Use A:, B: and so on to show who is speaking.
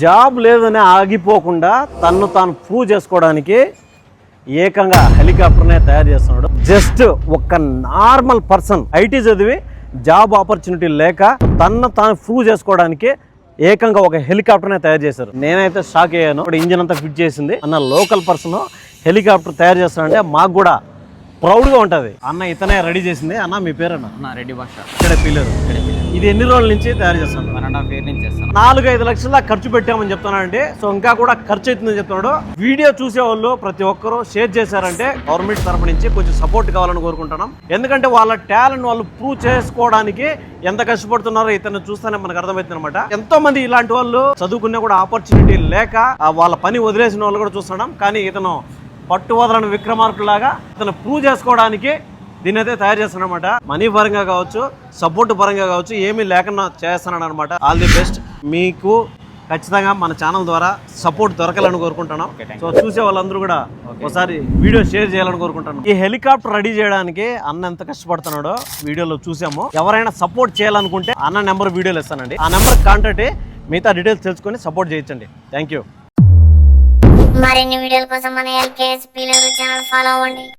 A: Job లేదని ఆగిపోకుండా తన్ను తాను ప్రూవ్ చేసుకోవడానికి ఏకంగా హెలికాప్టర్నే తయారు చేస్తున్నాడు. జస్ట్ ఒక నార్మల్ పర్సన్ ఐటీ చదివి జాబ్ ఆపర్చునిటీ లేక తన్ను తాను ప్రూవ్ చేసుకోవడానికి ఏకంగా ఒక హెలికాప్టర్నే తయారు చేశారు. నేనైతే షాక్ అయ్యాను. ఇప్పుడు ఇంజిన్ అంతా ఫిట్ చేసింది అన్న లోకల్ పర్సన్ హెలికాప్టర్ తయారు చేస్తానంటే మాకు కూడా ప్రౌడ్గా ఉంటుంది. అన్న ఇతనే రెడీ చేసింది. అన్న మీ పేరు అన్న?
B: రెడ్డి భాష.
A: ఇక్కడ పిల్లలు. ఇది ఎన్ని రోజుల నుంచి తయారు చేస్తాను?
B: 1.5 years నుంచి చేస్తాను.
A: 4-5 లక్షల ఖర్చు పెట్టామని చెప్తున్నానండి. సో ఇంకా కూడా ఖర్చు అవుతుందని చెప్తున్నాడు. వీడియో చూసే వాళ్ళు ప్రతి ఒక్కరూ షేర్ చేశారంటే గవర్నమెంట్ తరపు నుంచి కొంచెం సపోర్ట్ కావాలని కోరుకుంటున్నాం. ఎందుకంటే వాళ్ళ టాలెంట్ వాళ్ళు ప్రూవ్ చేసుకోవడానికి ఎంత కష్టపడుతున్నారో ఇతను చూస్తేనే మనకు అర్థమవుతుంది అనమాట. ఎంతో మంది ఇలాంటి వాళ్ళు చదువుకున్నా కూడా ఆపర్చునిటీ లేక వాళ్ళ పని వదిలేసిన వాళ్ళు కూడా చూస్తున్నాం. కానీ ఇతను పట్టు వదలని విక్రమార్కులాగా ఇతను ప్రూవ్ చేసుకోవడానికి దీని అయితే తయారు చేస్తాను అనమాట. మనీ పరంగా కావచ్చు, సపోర్ట్ పరంగా కావచ్చు, ఏమీ లేకుండా చేస్తున్నాడు అనమాట. All the best. మీకు ఖచ్చితంగా మన ఛానల్ ద్వారా సపోర్ట్ దొరకాలని కోరుకుంటున్నాం. సో చూసే వాళ్ళందరూ కూడా ఒకసారి వీడియో షేర్ చేయాలని కోరుకుంటున్నాం. ఈ హెలికాప్టర్ రెడీ చేయడానికి అన్న ఎంత కష్టపడుతున్నాడో వీడియోలో చూసాము. ఎవరైనా సపోర్ట్ చేయాలనుకుంటే అన్న నెంబర్ వీడియోలో ఇస్తానండి. ఆ నెంబర్ కాంటాక్ట్ మిగతా డీటెయిల్స్ తెలుసుకొని సపోర్ట్ చేయించండి. Thank you.
C: మరిన్ని వీడియోల కోసం మన LKS పిల్లలు ఛానల్ ఫాలో అవ్వండి.